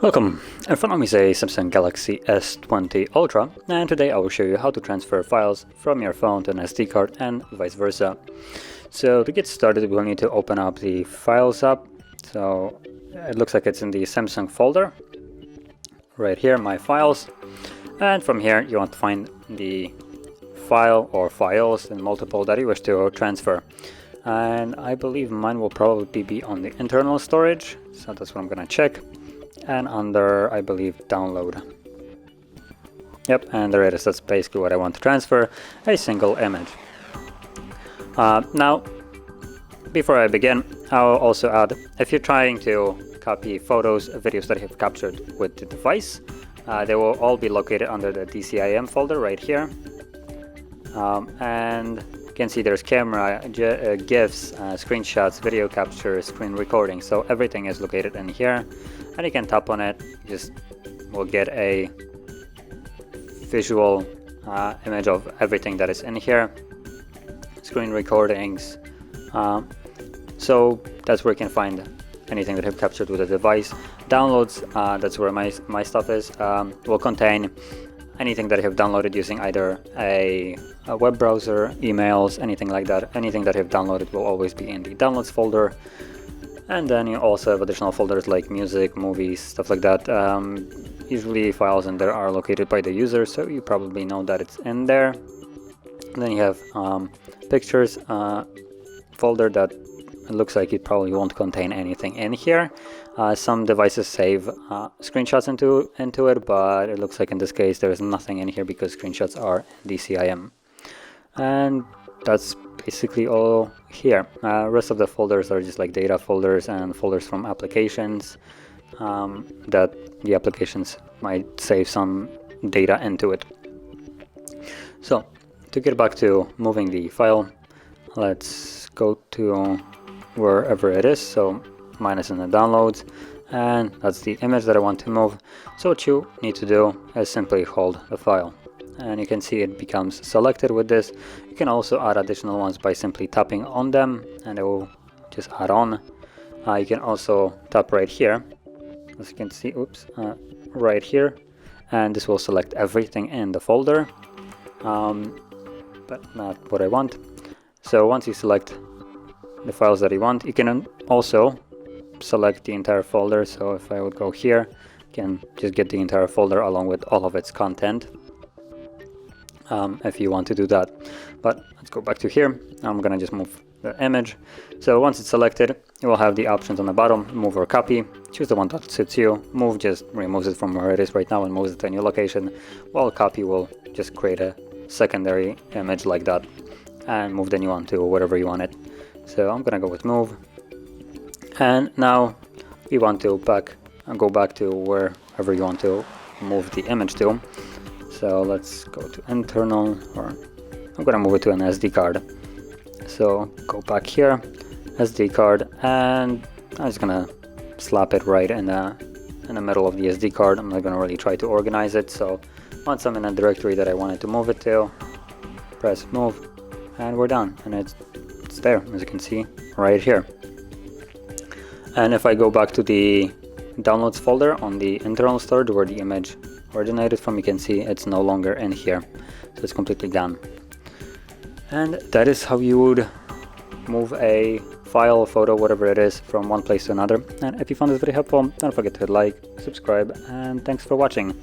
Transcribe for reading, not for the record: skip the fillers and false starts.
Welcome! In front of me is a Samsung Galaxy S20 Ultra, and today I will show you how to transfer files from your phone to an SD card and vice versa. So to get started, we'll need to open up the Files app. So it looks like it's in the Samsung folder. Right here, My Files. And from here you want to find the file or files in multiple that you wish to transfer. And I believe mine will probably be on the internal storage, so that's what I'm gonna check. And under, I believe, download. Yep, and there it is. That's basically what I want to transfer, a single image. Now, before I begin, I'll also add, if you're trying to copy photos, videos that you have captured with the device, they will all be located under the DCIM folder right here. And you can see there's camera, GIFs, screenshots, video capture, screen recording. So everything is located in here. And you can tap on it, just will get a visual image of everything that is in here, screen recordings. So that's where you can find anything that I've captured with the device. Downloads, that's where my stuff is, will contain anything that I have downloaded using either a web browser, emails, anything like that. Anything that I have downloaded will always be in the downloads folder. And then you also have additional folders like music, movies, stuff like that. Usually files in there are located by the user, so you probably know that it's in there. And then you have pictures folder that it looks like it probably won't contain anything in here. Some devices save screenshots into it, but it looks like in this case there is nothing in here because screenshots are DCIM. And that's basically all here. Rest of the folders are just like data folders and folders from applications that the applications might save some data into it. So to get back to moving the file, let's go to wherever it is. So mine is in the downloads, and that's the image that I want to move. So what you need to do is simply hold the file, and you can see it becomes selected with this. You can also add additional ones by simply tapping on them, and it will just add on. You can also tap right here, as you can see, right here, and this will select everything in the folder, but not what I want. So once you select the files that you want, you can also select the entire folder. So if I would go here, you can just get the entire folder along with all of its content. If you want to do that. But let's go back to here. I'm gonna just move the image. So once it's selected, you will have the options on the bottom: move or copy. Choose the one that suits you. Move just removes it from where it is right now and moves it to a new location, while copy will just create a secondary image like that and move the new one to wherever you want it. So I'm gonna go with move, and now we want to go back to wherever you want to move the image to. So let's go to internal, or I'm gonna move it to an SD card. So go back here, SD card, and I'm just gonna slap it right in the middle of the SD card. I'm not gonna really try to organize it. So once I'm in a directory that I wanted to move it to, press move, and we're done. And it's there, as you can see right here. And if I go back to the downloads folder on the internal storage where the image originated from, you can see it's no longer in here, so it's completely gone. And that is how you would move a file, photo, whatever it is, from one place to another. And if you found this very helpful, don't forget to hit like, subscribe, and thanks for watching.